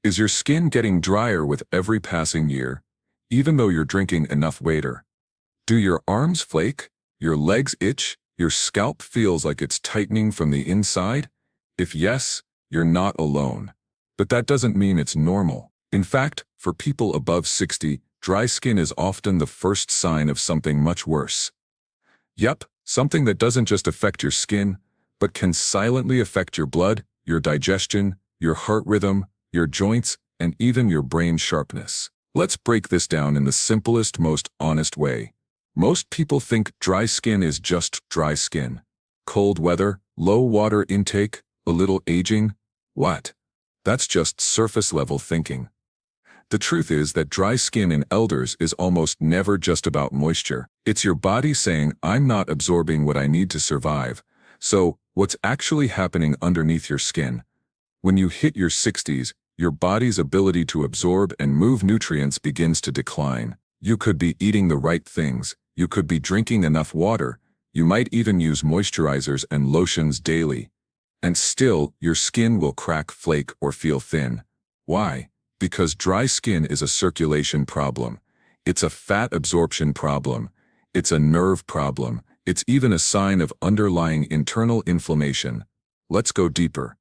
Is your skin getting drier with every passing year, even though you're drinking enough water? Do your arms flake? Your legs itch? Your scalp feels like it's tightening from the inside? If yes, you're not alone. But that doesn't mean it's normal. In fact, for people above 60, dry skin is often the first sign of something much worse. Yep, something that doesn't just affect your skin, but can silently affect your blood, your digestion, your heart rhythm, your joints, and even your brain sharpness. Let's break this down in the simplest, most honest way. Most people think dry skin is just dry skin. Cold weather, low water intake, a little aging. What? That's just surface-level thinking. The truth is that dry skin in elders is almost never just about moisture. It's your body saying, I'm not absorbing what I need to survive. So, what's actually happening underneath your skin? When you hit your 60s, your body's ability to absorb and move nutrients begins to decline. You could be eating the right things, you could be drinking enough water, you might even use moisturizers and lotions daily. And still, your skin will crack, flake, or feel thin. Why? Because dry skin is a circulation problem. It's a fat absorption problem. It's a nerve problem. It's even a sign of underlying internal inflammation. Let's go deeper.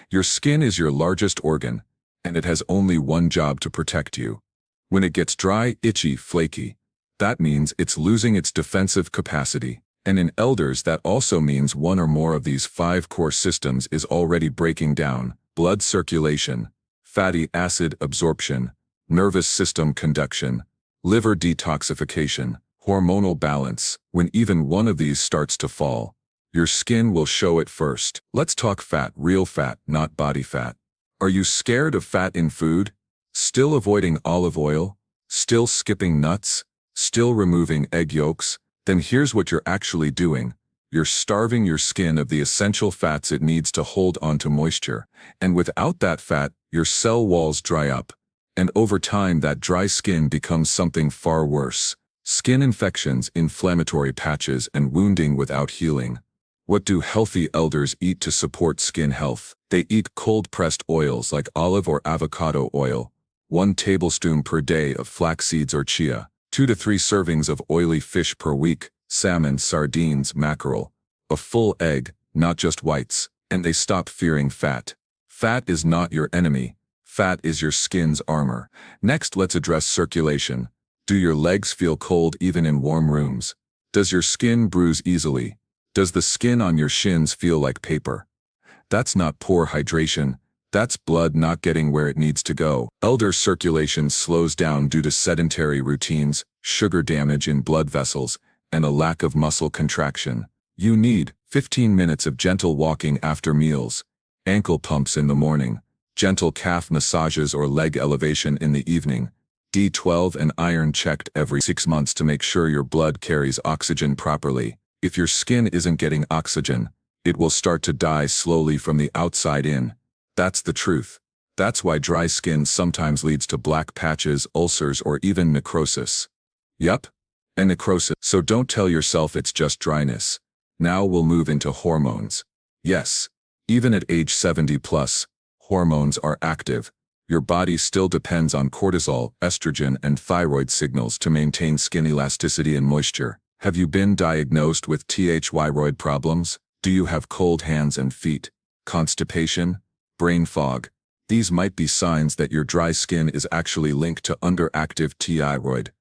Your skin is your largest organ, and it has only one job to protect you. When it gets dry, itchy, flaky, that means it's losing its defensive capacity. And in elders, that also means one or more of these 5 core systems is already breaking down: blood circulation, fatty acid absorption, nervous system conduction, liver detoxification, hormonal balance. When even one of these starts to fall, your skin will show it first. Let's talk fat, real fat, not body fat. Are you scared of fat in food? Still avoiding olive oil? Still skipping nuts? Still removing egg yolks? Then here's what you're actually doing. You're starving your skin of the essential fats it needs to hold onto moisture. And without that fat, your cell walls dry up. And over time, that dry skin becomes something far worse. Skin infections, inflammatory patches, and wounding without healing. What do healthy elders eat to support skin health? They eat cold-pressed oils like olive or avocado oil, 1 tablespoon per day of flax seeds or chia, 2 to 3 servings of oily fish per week, salmon, sardines, mackerel, a full egg, not just whites, and they stop fearing fat. Fat is not your enemy. Fat is your skin's armor. Next, let's address circulation. Do your legs feel cold even in warm rooms? Does your skin bruise easily? Does the skin on your shins feel like paper? That's not poor hydration. That's blood not getting where it needs to go. Elder circulation slows down due to sedentary routines, sugar damage in blood vessels, and a lack of muscle contraction. You need 15 minutes of gentle walking after meals, ankle pumps in the morning, gentle calf massages or leg elevation in the evening, D12 and iron checked every 6 months to make sure your blood carries oxygen properly. If your skin isn't getting oxygen, it will start to die slowly from the outside in. That's the truth. That's why dry skin sometimes leads to black patches, ulcers, or even necrosis. Yup, and necrosis. So don't tell yourself it's just dryness. Now we'll move into hormones. Yes, even at age 70 plus, hormones are active. Your body still depends on cortisol, estrogen, and thyroid signals to maintain skin elasticity and moisture. Have you been diagnosed with thyroid problems? Do you have cold hands and feet? Constipation? Brain fog? These might be signs that your dry skin is actually linked to underactive thyroid.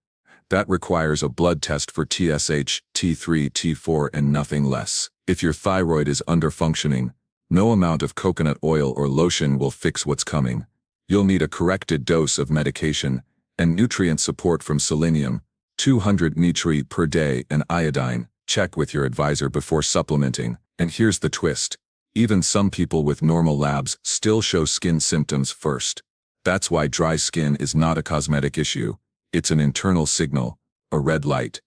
That requires a blood test for TSH, T3, T4, and nothing less. If your thyroid is underfunctioning, no amount of coconut oil or lotion will fix what's coming. You'll need a corrected dose of medication and nutrient support from selenium, 200 nitri per day, and iodine. Check with your advisor before supplementing. And here's the twist. Even some people with normal labs still show skin symptoms first. That's why dry skin is not a cosmetic issue. It's an internal signal, a red light.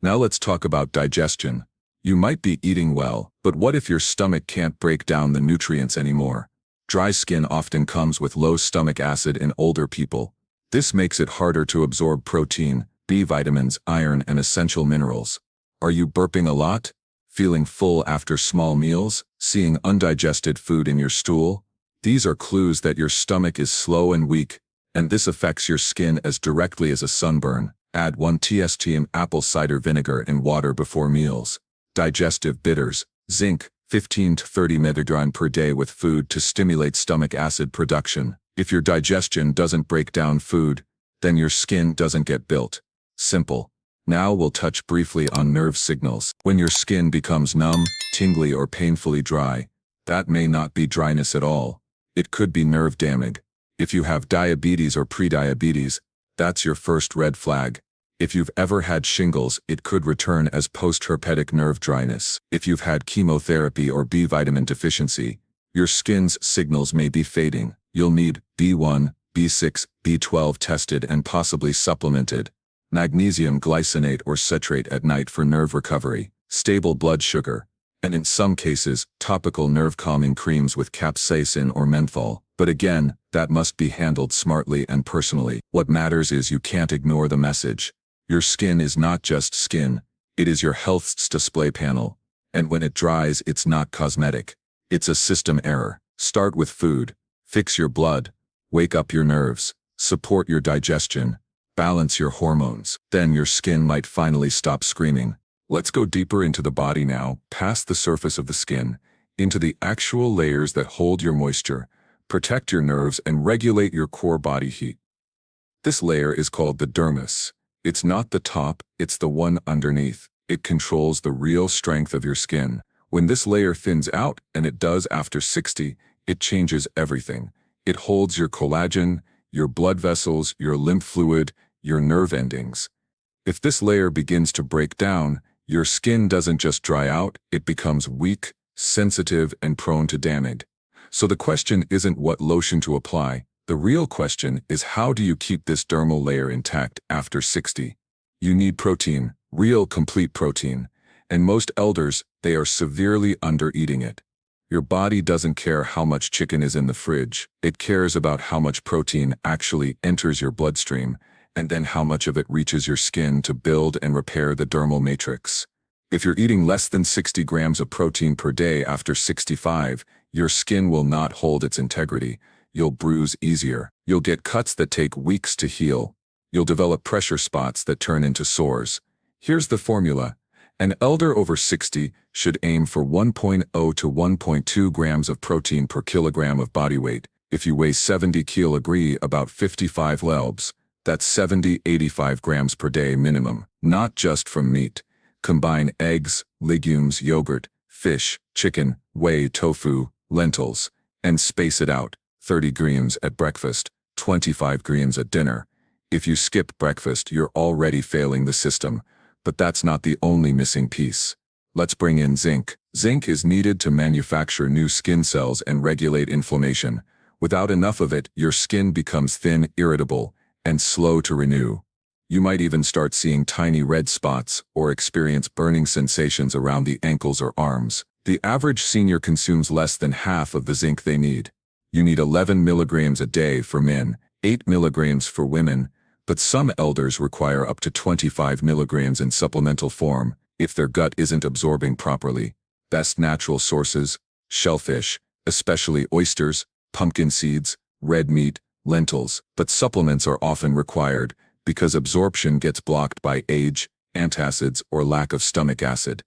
Now let's talk about digestion. You might be eating well, but what if your stomach can't break down the nutrients anymore? Dry skin often comes with low stomach acid in older people. This makes it harder to absorb protein, B vitamins, iron, and essential minerals. Are you burping a lot? Feeling full after small meals? Seeing undigested food in your stool? These are clues that your stomach is slow and weak, and this affects your skin as directly as a sunburn. Add 1 teaspoon apple cider vinegar in water before meals. Digestive bitters. Zinc, 15 to 30 mg per day with food to stimulate stomach acid production. If your digestion doesn't break down food, then your skin doesn't get built. Simple. Now we'll touch briefly on nerve signals. When your skin becomes numb, tingly, or painfully dry, that may not be dryness at all. It could be nerve damage. If you have diabetes or prediabetes, that's your first red flag. If you've ever had shingles, it could return as post-herpetic nerve dryness. If you've had chemotherapy or B vitamin deficiency, your skin's signals may be fading. You'll need B1, B6, B12 tested and possibly supplemented. Magnesium glycinate or citrate at night for nerve recovery. Stable blood sugar. And in some cases, topical nerve calming creams with capsaicin or menthol. But again, that must be handled smartly and personally. What matters is you can't ignore the message. Your skin is not just skin, it is your health's display panel. And when it dries, it's not cosmetic. It's a system error. Start with food. Fix your blood. Wake up your nerves. Support your digestion. Balance your hormones. Then your skin might finally stop screaming. Let's go deeper into the body now, past the surface of the skin, into the actual layers that hold your moisture, protect your nerves, and regulate your core body heat. This layer is called the dermis. It's not the top, it's the one underneath. It controls the real strength of your skin. When this layer thins out, and it does after 60, it changes everything. It holds your collagen, your blood vessels, your lymph fluid, your nerve endings. If this layer begins to break down, your skin doesn't just dry out, it becomes weak, sensitive, and prone to damage. So the question isn't what lotion to apply. The real question is, how do you keep this dermal layer intact after 60? You need protein, real complete protein. And most elders, they are severely under-eating it. Your body doesn't care how much chicken is in the fridge. It cares about how much protein actually enters your bloodstream, and then how much of it reaches your skin to build and repair the dermal matrix. If you're eating less than 60 grams of protein per day after 65, your skin will not hold its integrity. You'll bruise easier. You'll get cuts that take weeks to heal. You'll develop pressure spots that turn into sores. Here's the formula. An elder over 60 should aim for 1.0 to 1.2 grams of protein per kilogram of body weight. If you weigh 70 kg, about 55 lbs, that's 70-85 grams per day minimum, not just from meat. Combine eggs, legumes, yogurt, fish, chicken, whey, tofu, lentils, and space it out. 30 grams at breakfast, 25 grams at dinner. If you skip breakfast, you're already failing the system. But that's not the only missing piece. Let's bring in zinc. Zinc is needed to manufacture new skin cells and regulate inflammation. Without enough of it, your skin becomes thin, irritable, and slow to renew. You might even start seeing tiny red spots or experience burning sensations around the ankles or arms. The average senior consumes less than half of the zinc they need. You need 11 milligrams a day for men, 8 milligrams for women, but some elders require up to 25 milligrams in supplemental form if their gut isn't absorbing properly. Best natural sources: shellfish, especially oysters, pumpkin seeds, red meat, lentils. But supplements are often required because absorption gets blocked by age, antacids, or lack of stomach acid.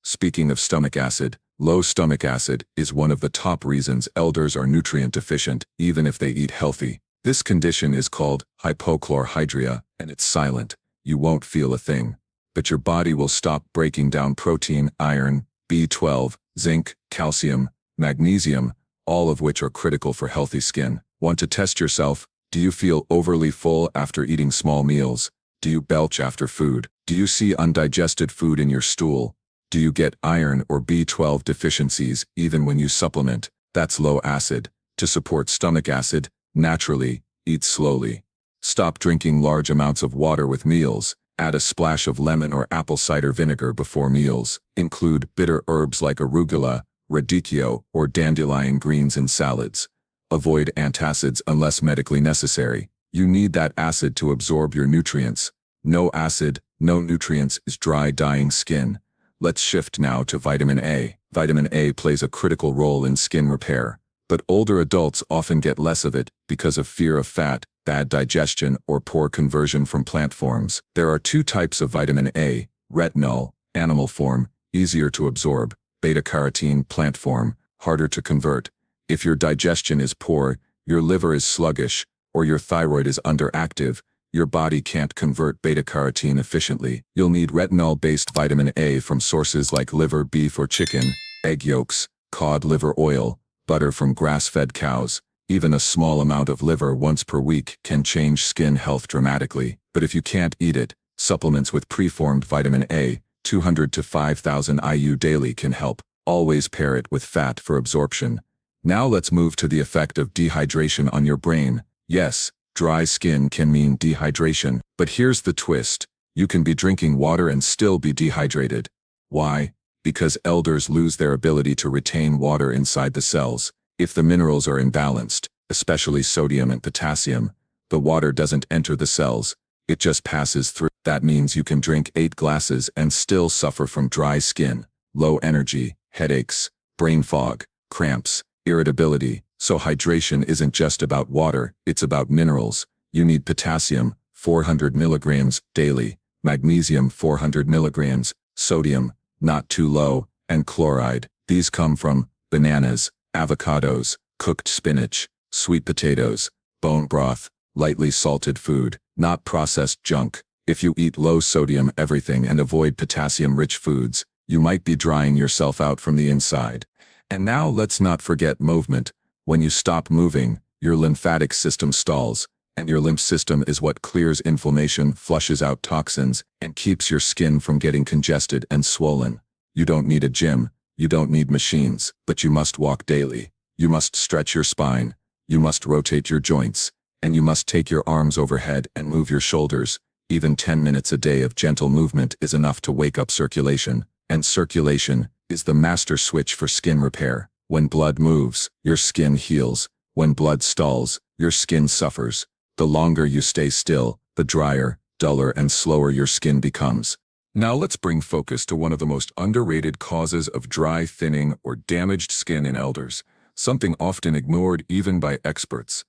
Speaking of stomach acid, low stomach acid is one of the top reasons elders are nutrient deficient, even if they eat healthy. This condition is called hypochlorhydria, and it's silent. You won't feel a thing. But your body will stop breaking down protein, iron, B12, zinc, calcium, magnesium, all of which are critical for healthy skin. Want to test yourself? Do you feel overly full after eating small meals? Do you belch after food? Do you see undigested food in your stool? Do you get iron or B12 deficiencies even when you supplement? That's low acid. To support stomach acid, naturally, eat slowly. Stop drinking large amounts of water with meals. Add a splash of lemon or apple cider vinegar before meals. Include bitter herbs like arugula, radicchio, or dandelion greens in salads. Avoid antacids unless medically necessary. You need that acid to absorb your nutrients. No acid, no nutrients is dry, dying skin. Let's shift now to vitamin A. Vitamin A plays a critical role in skin repair. But older adults often get less of it because of fear of fat, bad digestion, or poor conversion from plant forms. There are two types of vitamin A: retinol, animal form, easier to absorb; beta-carotene, plant form, harder to convert. If your digestion is poor, your liver is sluggish, or your thyroid is underactive, your body can't convert beta-carotene efficiently. You'll need retinol-based vitamin A from sources like liver, beef, or chicken, egg yolks, cod liver oil, butter from grass-fed cows. Even a small amount of liver once per week can change skin health dramatically. But if you can't eat it, supplements with preformed vitamin A, 200 to 5,000 IU daily can help. Always pair it with fat for absorption. Now let's move to the effect of dehydration on your brain. Yes, dry skin can mean dehydration, but here's the twist. You can be drinking water and still be dehydrated. Why? Because elders lose their ability to retain water inside the cells. If the minerals are imbalanced, especially sodium and potassium, the water doesn't enter the cells, it just passes through. That means you can drink 8 glasses and still suffer from dry skin, low energy, headaches, brain fog, cramps, irritability. So hydration isn't just about water, it's about minerals. You need potassium, 400 milligrams daily, magnesium 400 milligrams, sodium, not too low, and chloride. These come from bananas, avocados, cooked spinach, sweet potatoes, bone broth, lightly salted food, not processed junk. If you eat low-sodium everything and avoid potassium-rich foods, you might be drying yourself out from the inside. And now let's not forget movement. When you stop moving, your lymphatic system stalls, and your lymph system is what clears inflammation, flushes out toxins, and keeps your skin from getting congested and swollen. You don't need a gym, you don't need machines, but you must walk daily. You must stretch your spine, you must rotate your joints, and you must take your arms overhead and move your shoulders. Even 10 minutes a day of gentle movement is enough to wake up circulation, and circulation is the master switch for skin repair. When blood moves, your skin heals. When blood stalls, your skin suffers. The longer you stay still, the drier, duller, and slower your skin becomes. Now let's bring focus to one of the most underrated causes of dry, thinning, or damaged skin in elders, something often ignored even by experts.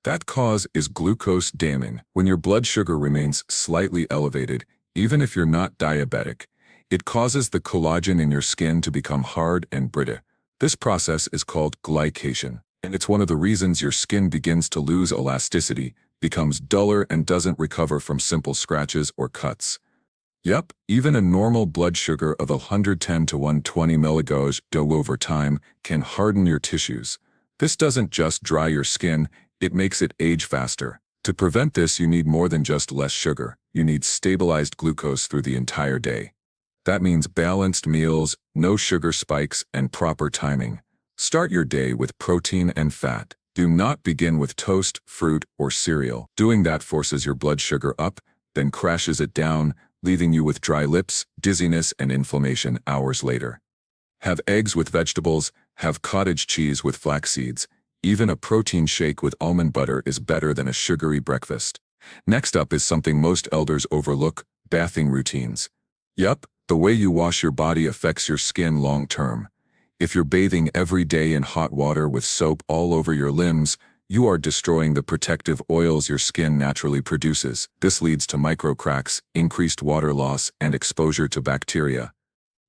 That cause is glucose damming. When your blood sugar remains slightly elevated, even if you're not diabetic, it causes the collagen in your skin to become hard and brittle. This process is called glycation, and it's one of the reasons your skin begins to lose elasticity, becomes duller, and doesn't recover from simple scratches or cuts. Yep, even a normal blood sugar of 110 to 120 mg over time can harden your tissues. This doesn't just dry your skin, it makes it age faster. To prevent this, you need more than just less sugar. You need stabilized glucose through the entire day. That means balanced meals, no sugar spikes, and proper timing. Start your day with protein and fat. Do not begin with toast, fruit, or cereal. Doing that forces your blood sugar up, then crashes it down, leaving you with dry lips, dizziness, and inflammation hours later. Have eggs with vegetables, have cottage cheese with flax seeds. Even a protein shake with almond butter is better than a sugary breakfast. Next up is something most elders overlook: bathing routines. Yup, the way you wash your body affects your skin long term. If you're bathing every day in hot water with soap all over your limbs, you are destroying the protective oils your skin naturally produces. This leads to micro cracks, increased water loss, and exposure to bacteria.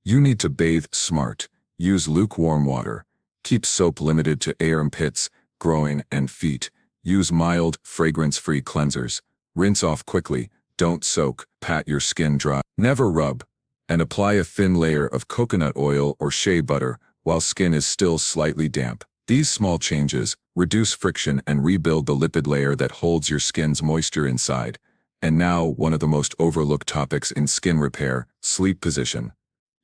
You need to bathe smart. Use lukewarm water. Keep soap limited to armpits, groin, and feet. Use mild, fragrance-free cleansers. Rinse off quickly. Don't soak. Pat your skin dry. Never rub. And apply a thin layer of coconut oil or shea butter while skin is still slightly damp. These small changes reduce friction and rebuild the lipid layer that holds your skin's moisture inside. And now, one of the most overlooked topics in skin repair: sleep position.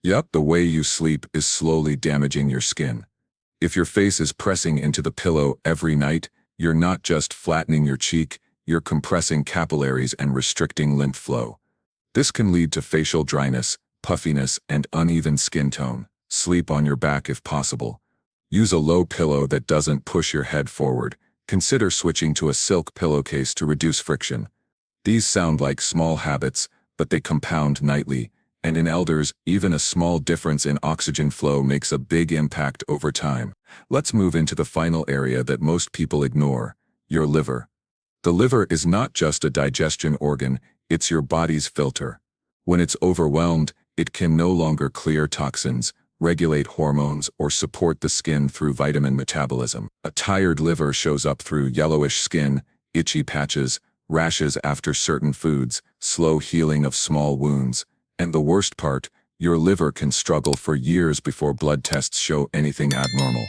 Yup, the way you sleep is slowly damaging your skin. If your face is pressing into the pillow every night, you're not just flattening your cheek, you're compressing capillaries and restricting lymph flow. This can lead to facial dryness, puffiness, and uneven skin tone. Sleep on your back if possible. Use a low pillow that doesn't push your head forward. Consider switching to a silk pillowcase to reduce friction. These sound like small habits, but they compound nightly, And in elders, even a small difference in oxygen flow makes a big impact over time. Let's move into the final area that most people ignore: your liver. The liver is not just a digestion organ, it's your body's filter. When it's overwhelmed, it can no longer clear toxins, regulate hormones, or support the skin through vitamin metabolism. A tired liver shows up through yellowish skin, itchy patches, rashes after certain foods, slow healing of small wounds. And the worst part, your liver can struggle for years before blood tests show anything abnormal.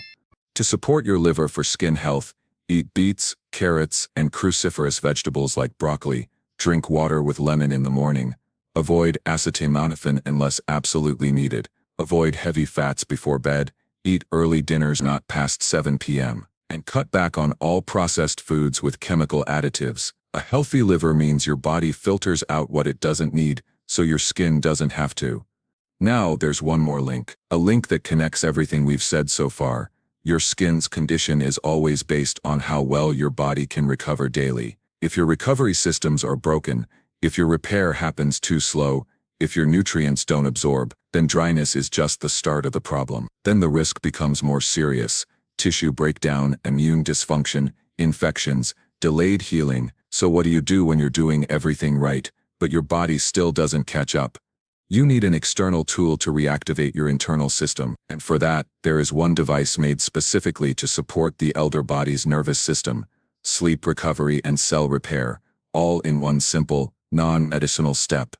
To support your liver for skin health, eat beets, carrots, and cruciferous vegetables like broccoli. Drink water with lemon in the morning. Avoid acetaminophen unless absolutely needed. Avoid heavy fats before bed. Eat early dinners not past 7 p.m. And cut back on all processed foods with chemical additives. A healthy liver means your body filters out what it doesn't need, so your skin doesn't have to. Now there's one more link. A link that connects everything we've said so far. Your skin's condition is always based on how well your body can recover daily. If your recovery systems are broken, if your repair happens too slow, if your nutrients don't absorb, then dryness is just the start of the problem. Then the risk becomes more serious: tissue breakdown, immune dysfunction, infections, delayed healing. So what do you do when you're doing everything right, but your body still doesn't catch up? You need an external tool to reactivate your internal system, and for that, there is one device made specifically to support the elder body's nervous system: sleep recovery and cell repair, all in one simple, non-medicinal step.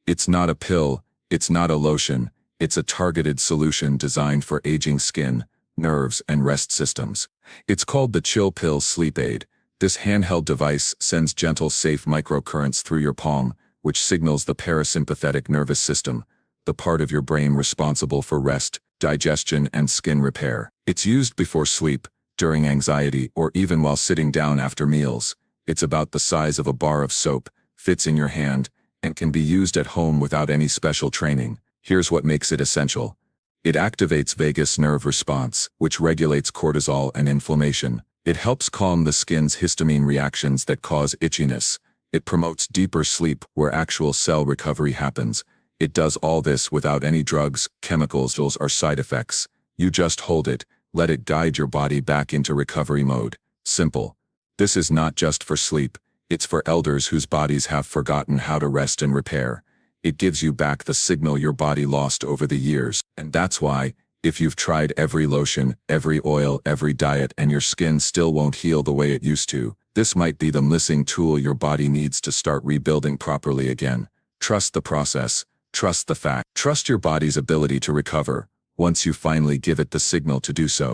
It's not a pill, it's not a lotion, it's a targeted solution designed for aging skin, nerves, and rest systems. It's called the Chill Pill Sleep Aid. This handheld device sends gentle, safe microcurrents through your palm, which signals the parasympathetic nervous system, the part of your brain responsible for rest, digestion, and skin repair. It's used before sleep, during anxiety, or even while sitting down after meals. It's about the size of a bar of soap, fits in your hand, and can be used at home without any special training. Here's what makes it essential. It activates vagus nerve response, which regulates cortisol and inflammation. It helps calm the skin's histamine reactions that cause itchiness. It promotes deeper sleep where actual cell recovery happens. It does all this without any drugs, chemicals, or side effects. You just hold it, let it guide your body back into recovery mode. Simple. This is not just for sleep. It's for elders whose bodies have forgotten how to rest and repair. It gives you back the signal your body lost over the years. And that's why, if you've tried every lotion, every oil, every diet, and your skin still won't heal the way it used to, this might be the missing tool your body needs to start rebuilding properly again. Trust the process. Trust the fact. Trust your body's ability to recover, once you finally give it the signal to do so.